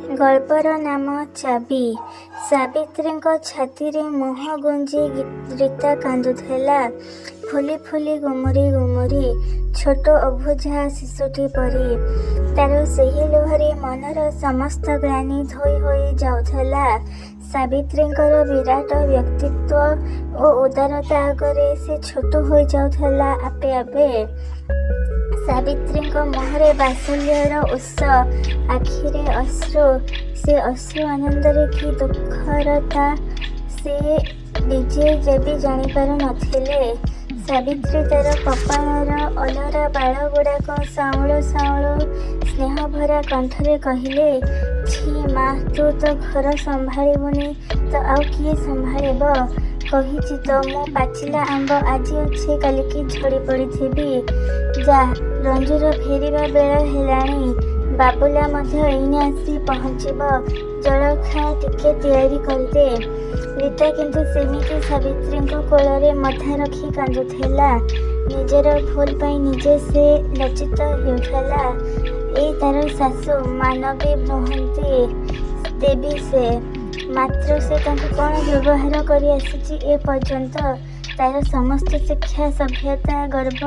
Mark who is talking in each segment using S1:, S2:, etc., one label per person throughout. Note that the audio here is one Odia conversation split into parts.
S1: ଗଳ୍ପର ନାମ ଚାବି। ସାବିତ୍ରୀଙ୍କ ଛାତିରେ ମୁହଁ ଗୁଞ୍ଜି ରୀତା କାନ୍ଦୁଥିଲା। ଫୁଲି ଫୁଲି ଗୁମୁରି ଗୁମୁରି ଛୋଟ ଅବୁଝା ଶିଶୁଟି ପରି। ତାର ସେହି ଲୁହରେ ମନର ସମସ୍ତ ଗ୍ଳାନି ଧୋଇ ହୋଇ ଯାଉଥିଲା। ସାବିତ୍ରୀଙ୍କର ବିରାଟ ବ୍ୟକ୍ତିତ୍ୱ ଓ ଉଦାରତା ଆଗରେ ସେ ଛୋଟ ହୋଇ ଯାଉଥିଲା ଆପେ ଆପେ। ସାବିତ୍ରୀଙ୍କ ମୁହଁରେ ବାତ୍ସଲ୍ୟର ଉତ୍ସ, ଆଖିରେ ଅଶ୍ରୁ। ସେ ଅଶ୍ରୁ ଆନନ୍ଦରେ କି ଦୁଃଖରତା ସେ ନିଜେ ବି ଜାଣିପାରୁ ନଥିଲେ। ସାବିତ୍ରୀ ତାର କପାଳର ଅଲରା ବାଳଗୁଡ଼ାକ ସାଉଁଳୁ ସାଉଁଳୁ ସ୍ନେହଭରା କଣ୍ଠରେ କହିଲେ, ଛି ମା, ତୁ ତ ଘର ସମ୍ଭାଳିବୁନି ତ ଆଉ କିଏ ସମ୍ଭାଳିବ? କହିଛି ତ ମୁଁ ପାଚିଲା ଆମ୍ବ ଆଜି ଅଛି କାଲିକି ଝଡ଼ି ପଡ଼ିଥିବି। ଯା, ରଞ୍ଜୁର ଫେରିବା ବେଳ ହେଲାଣି। ବାବୁଲା ମଧ୍ୟ ଏଇନେ ଆସି ପହଞ୍ଚିବ। ଜଳଖିଆ ଟିକେ ତିଆରି କରିଦେ। ରୀତା କିନ୍ତୁ ସେମିତି ସାବିତ୍ରୀଙ୍କ କୋଳରେ ମଥା ରଖି କାନ୍ଦୁଥିଲା। ନିଜର ଭୁଲ ପାଇଁ ନିଜେ ସେ ଲଜ୍ଜିତ ହେଉଥିଲା। ଏଇ ତାର ଶାଶୁ, ମାନବୀ ନୁହନ୍ତି, ଦେବୀ ସେ। ମାତ୍ର ସେ ତାଙ୍କୁ କ'ଣ ବ୍ୟବହାର କରି ଆସିଛି ଏ ପର୍ଯ୍ୟନ୍ତ? ତାର ସମସ୍ତ ଶିକ୍ଷା, ସଭ୍ୟତା, ଗର୍ବ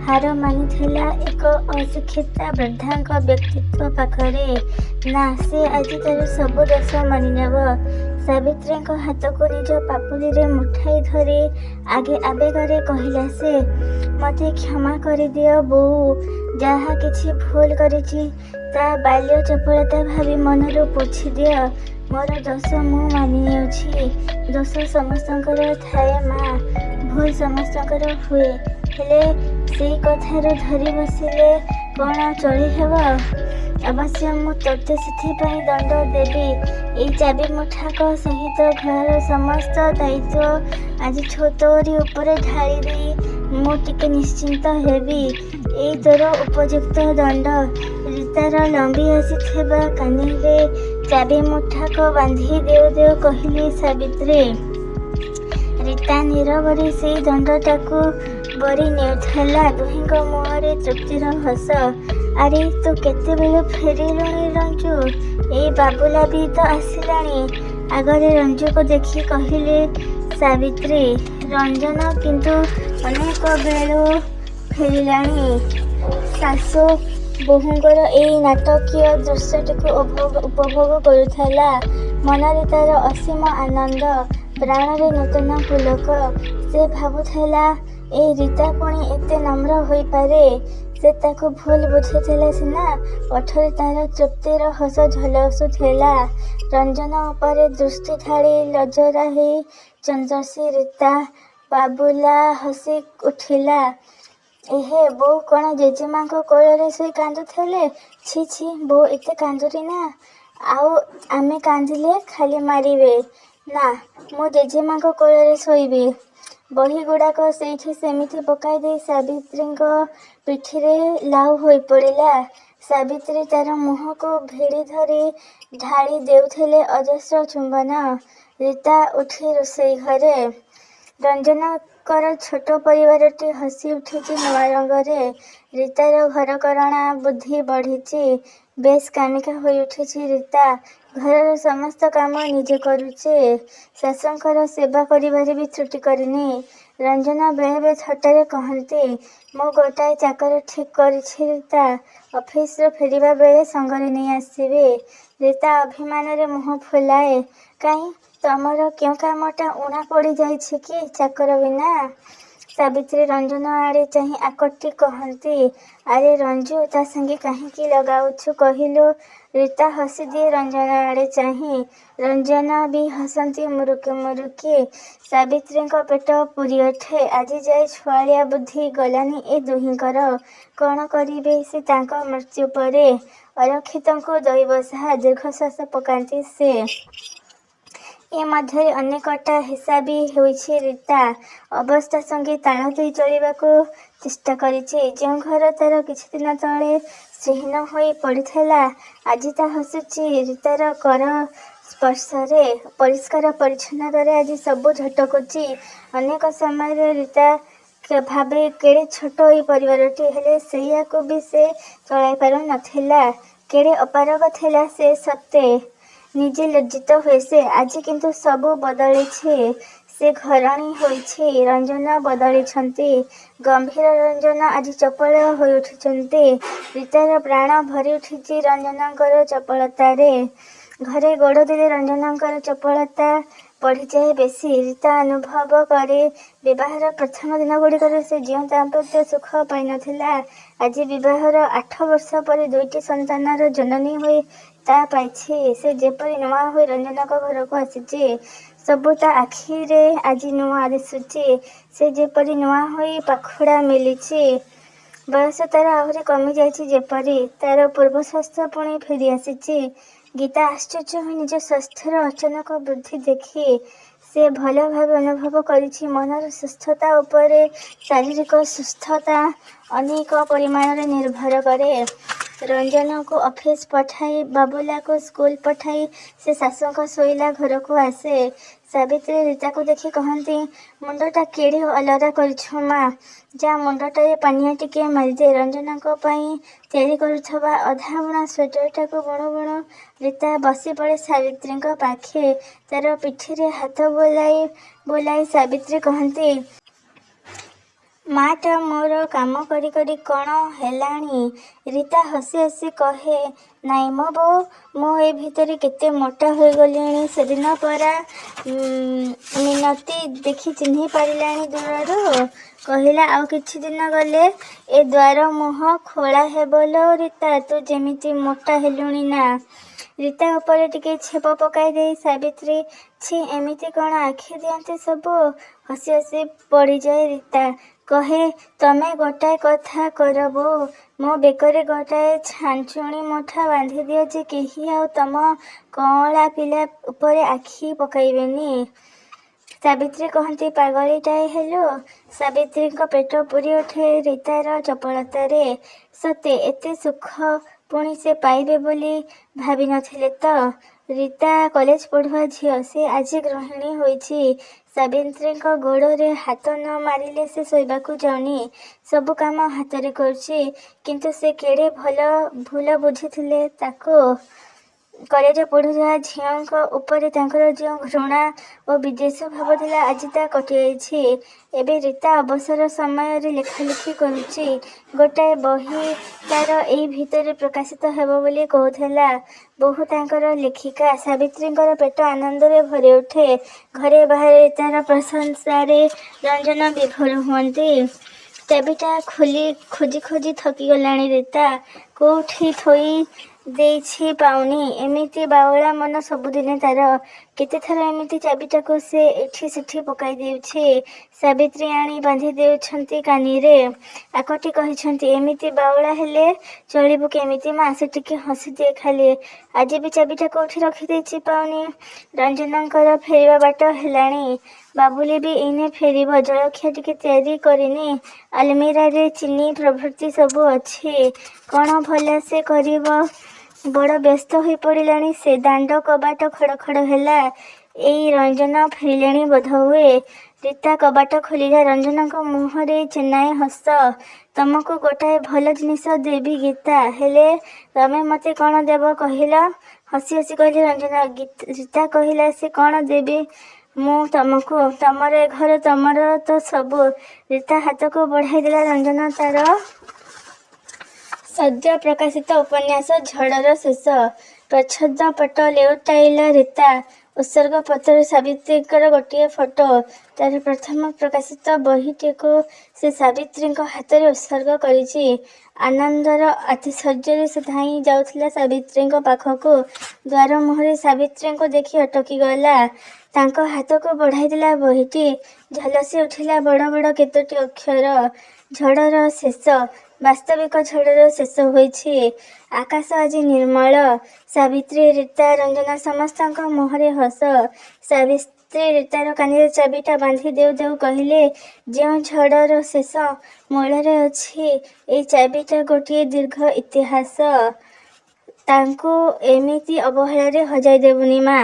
S1: ହାର ମାନିଥିଲା ଏକ ଅଶିକ୍ଷିତା ବୃଦ୍ଧାଙ୍କ ବ୍ୟକ୍ତିତ୍ୱ ପାଖରେ। ନା, ସେ ଆଜି ତାର ସବୁ ଦୋଷ ମାନିନେବ। ସାବିତ୍ରୀଙ୍କ ହାତକୁ ନିଜ ପାପୁଲିରେ ମୁଠାଇ ଧରି ଆବେଗରେ କହିଲା ସେ, ମତେ କ୍ଷମା କରିଦିଅ ବୋଉ। ଯାହା କିଛି ଭୁଲ କରିଛି ତା ବାଲ୍ୟ ଚପଳତା ଭାବି ମନରୁ ପୋଛିଦିଅ। ମୋର ଦୋଷ ମୁଁ ମାନିନେଉଛି। ଦୋଷ ସମସ୍ତଙ୍କର ଥାଏ ମା, ଭୁଲ ସମସ୍ତଙ୍କର ହୁଏ। ହେଲେ ସେଇ କଥାରୁ ଧରି ବସିଲେ କ'ଣ ଚଳି ହେବ? ଅବଶ୍ୟ ମୁଁ ତୋତେ ସେଥିପାଇଁ ଦଣ୍ଡ ଦେବି। ଏଇ ଚାବି ମୁଠାକ ସହିତ ଘରର ସମସ୍ତ ଦାୟିତ୍ୱ ଆଜିଠୁ ତୋରି ଉପରେ ଢାଳି ଦେଇ ମୁଁ ଟିକେ ନିଶ୍ଚିନ୍ତ ହେବି। ଏଇ ତୋର ଉପଯୁକ୍ତ ଦଣ୍ଡ। ରୀତାର ଲମ୍ବି ଆସିଥିବା କାନିରେ ଚାବି ମୁଠାକ ବାନ୍ଧି ଦେଉ ଦେଉ କହିଲି ସାବିତ୍ରୀ। ରୀତା ନୀରବରେ ସେଇ ଦଣ୍ଡଟାକୁ ବରି ନେଉଥିଲା। ଦୁହିଁଙ୍କ ମୁହଁରେ ତୃପ୍ତିର ହସ। ଆରେ ତୁ କେତେବେଳୁ ଫେରିଲୁଣି ରଞ୍ଜୁ? ଏଇ ବାବୁଲା ବି ତ ଆସିଲାଣି। ଆଗରେ ରଞ୍ଜୁକୁ ଦେଖି କହିଲେ ସାବିତ୍ରୀ। ରଞ୍ଜନ କିନ୍ତୁ ଅନେକ ବେଳୁ ଫେରିଲାଣି। ଶାଶୁ ବୋହୂଙ୍କର ଏଇ ନାଟକୀୟ ଦୃଶ୍ୟଟିକୁ ଉପଭୋଗ କରୁଥିଲା। ମନରେ ତାର ଅସୀମ ଆନନ୍ଦ, ପ୍ରାଣରେ ନୂତନ ପୁଲକ। ସେ ଭାବୁଥିଲା, ଏଇ ରୀତା ପୁଣି ଏତେ ନମ୍ର ହୋଇପାରେ। ସେ ତାକୁ ଭୁଲ ବୁଝିଥିଲା ସିନା, ଓଠରେ ତାର ତୃପ୍ତିର ହସ ଝଲସୁଥିଲା। ରଞ୍ଜନ ଉପରେ ଦୃଷ୍ଟି ଢାଳି ଲଜ୍ଜରା ହେଇ ଚନ୍ଦସି ରୀତା। ବାବୁଲା ହସି ଉଠିଲା। ଏହେ ବୋଉ, କ'ଣ ଜେଜେମାଙ୍କ କୋଳରେ ଶୋଇ କାନ୍ଦୁଥିଲେ? ଛି ଛି, ବୋଉ ଏତେ କାନ୍ଦୁରି ନା। ଆଉ ଆମେ କାନ୍ଦିଲେ ଖାଲି ମାରିବେ। ନା, ମୁଁ ଜେଜେମାଙ୍କ କୋଳରେ ଶୋଇବି। ବହିଗୁଡ଼ାକ ସେଇଠି ସେମିତି ପକାଇ ଦେଇ ସାବିତ୍ରୀଙ୍କ ପିଠିରେ ଲାଉ ହୋଇପଡ଼ିଲା। ସାବିତ୍ରୀ ତାର ମୁହଁକୁ ଭିଡ଼ି ଧରି ଢାଳି ଦେଉଥିଲେ ଅଜସ୍ର ଚୁମ୍ବନ। ରୀତା ଉଠି ରୋଷେଇ ଘରେ। ରଞ୍ଜନଙ୍କର ଛୋଟ ପରିବାରଟି ହସି ଉଠୁଛି ନୂଆ ରଙ୍ଗରେ। ରୀତାର ଘରକରଣା ବୁଦ୍ଧି ବଢ଼ିଛି। ବେଶ୍ କାମିକା ହୋଇ ଉଠିଛି ରୀତା। ଘରର ସମସ୍ତ କାମ ନିଜେ କରୁଛି। ଶାଶୁଙ୍କର ସେବା କରିବାରେ ବି ତ୍ରୁଟି କରିନି। ରଞ୍ଜନ ବେଳେବେଳେ ଥଟ୍ଟାରେ କହନ୍ତି, ମୁଁ ଗୋଟାଏ ଚାକର ଠିକ୍ କରିଛି ରୀତା। ଅଫିସରୁ ଫେରିବା ବେଳେ ସଙ୍ଗରେ ନେଇ ଆସିବି। ରୀତା ଅଭିମାନରେ ମୁହଁ ଫୁଲାଏ। କାହିଁ, ତମର କେଉଁ କାମଟା ଊଣା ପଡ଼ିଯାଇଛି କି ଚାକର ବିନା? ସାବିତ୍ରୀ ରଞ୍ଜନ ଆଡ଼େ ଚାହିଁ ଆକଟି କହନ୍ତି, ଆରେ ରଞ୍ଜୁ, ତା ସାଙ୍ଗେ କାହିଁକି ଲଗାଉଛୁ କହିଲୁ? ରୀତା ହସିଦିଏ ରଞ୍ଜନ ଆଡ଼େ ଚାହିଁ। ରଞ୍ଜନ ବି ହସନ୍ତି ମୁରୁକି ମୁରୁକି। ସାବିତ୍ରୀଙ୍କ ପେଟ ପୂରିଉଠେ। ଆଜି ଯାଏ ଛୁଆଳିଆ ବୁଦ୍ଧି ଗଲାନି ଏ ଦୁହିଁଙ୍କର। କ'ଣ କରିବେ ସେ ତାଙ୍କ ମୃତ୍ୟୁ ପରେ? ଅରକ୍ଷିତଙ୍କୁ ଦଇବ ସାହା। ଦୀର୍ଘଶ୍ୱାସ ପକାନ୍ତି ସେ। ଏ ମଧ୍ୟରେ ଅନେକଟା ହିସାବୀ ହୋଇଛି ରୀତା। ଅବସ୍ଥା ସଙ୍ଗେ ତାଳ ଦେଇ ଚଳିବାକୁ ଚେଷ୍ଟା କରିଛି। ଯେଉଁ ଘର ତାର କିଛିଦିନ ତଳେ ଶ୍ରୀହୀନ ହୋଇ ପଡ଼ିଥିଲା, ଆଜି ତା ହସୁଛି ରୀତାର କର ସ୍ପର୍ଶରେ। ପରିଷ୍କାର ପରିଚ୍ଛନ୍ନତାରେ ଆଜି ସବୁ ଝଟକୁଛି। ଅନେକ ସମୟରେ ରୀତା ଭାବେ କେଡ଼େ ଛୋଟ ଏଇ ପରିବାରଟି। ହେଲେ ସେଇଆକୁ ବି ସେ ଚଳାଇ ପାରୁ ନଥିଲା। କେଡ଼େ ଅପାରଗ ଥିଲା ସେ ସତେ ନିଜେ ଲଜ୍ଜିତ ହୁଏ ସେ। ଆଜି କିନ୍ତୁ ସବୁ ବଦଳିଛି। ସେ ଘରଣୀ ହୋଇଛି। ରଞ୍ଜନ ବଦଳିଛନ୍ତି। ଗମ୍ଭୀର ରଞ୍ଜନ ଆଜି ଚପଳ ହୋଇଉଠିଛନ୍ତି। ରୀତାର ପ୍ରାଣ ଭରି ଉଠିଛି ରଞ୍ଜନଙ୍କର ଚପଳତାରେ। ଘରେ ଗୋଡ଼ ଦେଲେ ରଞ୍ଜନଙ୍କର ଚପଳତା ବଢ଼ିଯାଏ ବେଶୀ। ରୀତା ଅନୁଭବ କରେ ବିବାହର ପ୍ରଥମ ଦିନଗୁଡ଼ିକରେ ସେ ଯେଉଁ ଦାମ୍ପତ୍ୟ ସୁଖ ପାଇନଥିଲା, ଆଜି ବିବାହର 8 ବର୍ଷ ପରେ 2ଟି ସନ୍ତାନର ଜନନୀ ହୋଇ ତା ପାଇଛି। ସେ ଯେପରି ନୂଆ ହୋଇ ରଞ୍ଜନଙ୍କ ଘରକୁ ଆସିଛି, ସବୁ ତା ଆଖିରେ ଆଜି ନୂଆ ଦିଶୁଛି। ସେ ଯେପରି ନୂଆ ହୋଇ ପାଖୁଡ଼ା ମେଲିଛି। ବୟସ ତାର ଆହୁରି କମିଯାଇଛି ଯେପରି। ତାର ପୂର୍ବ ସ୍ୱାସ୍ଥ୍ୟ ପୁଣି ଫେରି ଆସିଛି। ଗୀତା ଆଶ୍ଚର୍ଯ୍ୟ ହୋଇ ନିଜ ସ୍ୱାସ୍ଥ୍ୟର ଅଚାନକ ବୃଦ୍ଧି ଦେଖି ସେ ଭଲ ଭାବେ ଅନୁଭବ କରିଛି ମନର ସୁସ୍ଥତା ଉପରେ ଶାରୀରିକ ସୁସ୍ଥତା ଅନେକ ପରିମାଣରେ ନିର୍ଭର କରେ। ରଞ୍ଜନକୁ ଅଫିସ ପଠାଇ, ବାବୁଲାକୁ ସ୍କୁଲ ପଠାଇ ସେ ଶାଶୁଙ୍କ ଶୋଇଲା ଘରକୁ ଆସେ। ସାବିତ୍ରୀ ରୀତାକୁ ଦେଖି କହନ୍ତି, ମୁଣ୍ଡଟା କେଡ଼େ ଅଲରା କରିଛୁ ମା, ଯା ମୁଣ୍ଡଟାରେ ପାନିଆ ଟିକିଏ ମାରିଦେ। ରଞ୍ଜନଙ୍କ ପାଇଁ ତିଆରି କରୁଥିବା ଅଧାବୁଣା ସ୍ୱେଟରଟାକୁ ବୁଣୁ ବୁଣୁ ରୀତା ବସିପଡ଼େ ସାବିତ୍ରୀଙ୍କ ପାଖେ। ତାର ପିଠିରେ ହାତ ବୁଲାଇ ବୁଲାଇ ସାବିତ୍ରୀ କହନ୍ତି, ମାଟା ମୋର କାମ କରି କରି କ'ଣ ହେଲାଣି? ରୀତା ହସି ହସି କହେ, ନାଇଁ ମ ବୋଉ, ମୁଁ ଏ ଭିତରେ କେତେ ମୋଟା ହୋଇଗଲିଣି। ସେଦିନ ପରା ମିନତୀ ଦେଖି ଚିହ୍ନି ପାରିଲାଣି ଦୂରରୁ। କହିଲା, ଆଉ କିଛି ଦିନ ଗଲେ ଏ ଦ୍ୱାର ମୁହଁ ଖୋଳା ହେବ ଲୋ ରୀତା, ତୁ ଯେମିତି ମୋଟା ହେଲୁଣି ନା। ରୀତା ଉପରେ ଟିକେ ଛେପ ପକାଇ ଦେଇ ସାବିତ୍ରୀ, ଛି ଏମିତି କ'ଣ ଆଖି ଦିଅନ୍ତି ସବୁ? ହସି ହସି ପଡ଼ିଯାଏ ରୀତା। କହେ, ତମେ ଗୋଟାଏ କଥା କର ବୋଉ, ମୋ ବେକରେ ଗୋଟାଏ ଛାଞ୍ଚୁଣି ମୁଠା ବାନ୍ଧିଦିଅ ଯେ କେହି ଆଉ ତମ କଅଁଳା ପିଲା ଉପରେ ଆଖି ପକାଇବେନି। ସାବିତ୍ରୀ କହନ୍ତି, ପାଗଳୀଟାଏ ହେଲୁ। ସାବିତ୍ରୀଙ୍କ ପେଟ ପୂରି ଉଠେ ରୀତାର ଚପଳତାରେ। ସତେ ଏତେ ସୁଖ ପୁଣି ସେ ପାଇବେ ବୋଲି ଭାବିନଥିଲେ ତ। ରୀତା କଲେଜ ପଢ଼ୁଆ ଝିଅ। ସେ ଆଜି ଗୃହିଣୀ ହୋଇଛି। ସାବିତ୍ରୀଙ୍କ ଗୋଡ଼ରେ ହାତ ନ ମାରିଲେ ସେ ଶୋଇବାକୁ ଯାଉନି। ସବୁ କାମ ହାତରେ କରୁଛି। କିନ୍ତୁ ସେ କେଡ଼େ ଭୁଲ ବୁଝିଥିଲେ ତାକୁ। କଲେଜ ପଢ଼ୁଥିବା ଝିଅଙ୍କ ଉପରେ ତାଙ୍କର ଯେଉଁ ଘୃଣା ଓ ବିଦ୍ୱେଷ ଭାବ ଥିଲା, ଆଜି ତା କଟିଯାଇଛି। ଏବେ ରୀତା ଅବସର ସମୟରେ ଲେଖାଲେଖି କରୁଛି। ଗୋଟାଏ ବହି ତାର ଏଇ ଭିତରେ ପ୍ରକାଶିତ ହେବ ବୋଲି କହୁଥିଲା। ବୋହୂ ତାଙ୍କର ଲେଖିକା। ସାବିତ୍ରୀଙ୍କର ପେଟ ଆନନ୍ଦରେ ଭରି ଉଠେ। ଘରେ ବାହାରେ ରୀତାର ପ୍ରଶଂସାରେ ରଞ୍ଜନ ବିଭୋର ହୁଅନ୍ତି। ଚାବିଟା ଖୋଜି ଖୋଜି ଥକିଗଲାଣି ରୀତା। କୋଉଠି ଥୋଇ ଦେଇଛି ପାଉନି। ଏମିତି ବାଉଳା ମନ ସବୁଦିନେ ତାର। କେତେଥର ଏମିତି ଚାବିଟାକୁ ସେ ଏଠି ସେଠି ପକାଇ ଦେଉଛି। ସାବିତ୍ରୀ ଆଣି ବାନ୍ଧି ଦେଉଛନ୍ତି କାନିରେ। ଆକଟି କହିଛନ୍ତି, ଏମିତି ବାଉଳା ହେଲେ ଚଳିବୁ କେମିତି ମା? ସେ ଟିକେ ହସିଦିଏ ଖାଲି। ଆଜି ବି ଚାବିଟା କୋଉଠି ରଖିଦେଇଛି ପାଉନି। ରଞ୍ଜନଙ୍କର ଫେରିବା ବାଟ ହେଲାଣି। ବାବୁଲି ବି ଏଇନେ ଫେରିବ। ଜଳଖିଆ ଟିକେ ତିଆରି କରିନି। ଆଲମିରାରେ ଚିନି ପ୍ରଭୃତି ସବୁ ଅଛି। କ'ଣ ଭଲା ସେ କରିବ? ବଡ଼ ବ୍ୟସ୍ତ ହୋଇ ପଡ଼ିଲାଣି ସେ। ଦାଣ୍ଡ କବାଟ ଖଡ଼ ଖଡ଼ ହେଲା। ଏଇ ରଞ୍ଜନ ଫେରିଲେଣି ବୋଧହୁଏ। ରୀତା କବାଟ ଖୋଲିଲା। ରଞ୍ଜନଙ୍କ ମୁହଁରେ ଚେନାଏ ହସ। ତମକୁ ଗୋଟାଏ ଭଲ ଜିନିଷ ଦେବି ଗୀତା, ହେଲେ ତମେ ମତେ କ'ଣ ଦେବ କହିଲ? ହସି ହସି କହିଲେ ରଞ୍ଜନ। ରୀତା କହିଲା, ସେ କ'ଣ ଦେବି ମୁଁ ତମକୁ? ତମର ଏ ଘର, ତମର ତ ସବୁ। ରୀତା ହାତକୁ ବଢ଼ାଇ ଦେଲା ରଞ୍ଜନ ତାର ସଦ୍ୟ ପ୍ରକାଶିତ ଉପନ୍ୟାସ ଝଡ଼ର ଶେଷ ପ୍ରଚ୍ଛଦ ପଟ ଲେଉଟାଇଲା ରୀତା। ଉତ୍ସର୍ଗ ପତ୍ରରେ ସାବିତ୍ରୀଙ୍କର ଗୋଟିଏ ଫଟୋ। ତାର ପ୍ରଥମ ପ୍ରକାଶିତ ବହିଟିକୁ ସେ ସାବିତ୍ରୀଙ୍କ ହାତରେ ଉତ୍ସର୍ଗ କରିଛି। ଆନନ୍ଦର ଆତିଶଯ୍ୟରେ ସେ ଧାଇଁ ଯାଉଥିଲା ସାବିତ୍ରୀଙ୍କ ପାଖକୁ। ଦ୍ୱାର ମୁହଁରେ ସାବିତ୍ରୀଙ୍କୁ ଦେଖି ଅଟକିଗଲା। ତାଙ୍କ ହାତକୁ ବଢ଼ାଇ ଦେଲା ବହିଟି। ଝଲସି ଉଠିଲା ବଡ଼ ବଡ଼ କେତୋଟି ଅକ୍ଷର, ଝଡ଼ର ଶେଷ। ବାସ୍ତବିକ ଝଡ଼ର ଶେଷ ହୋଇଛି। ଆକାଶ ଆଜି ନିର୍ମଳ। ସାବିତ୍ରୀ, ରୀତା, ରଞ୍ଜନ ସମସ୍ତଙ୍କ ମୁହଁରେ ହସ। ସାବିତ୍ରୀ ରୀତାର କାନିରେ ଚାବିଟା ବାନ୍ଧି ଦେଉ ଦେଉ କହିଲେ, ଯେଉଁ ଝଡ଼ର ଶେଷ ମୂଳରେ ଅଛି ଏଇ ଚାବିଟା ଗୋଟିଏ ଦୀର୍ଘ ଇତିହାସ। ତାଙ୍କୁ ଏମିତି ଅବହେଳାରେ ହଜାଇ ଦେବୁନି ମା।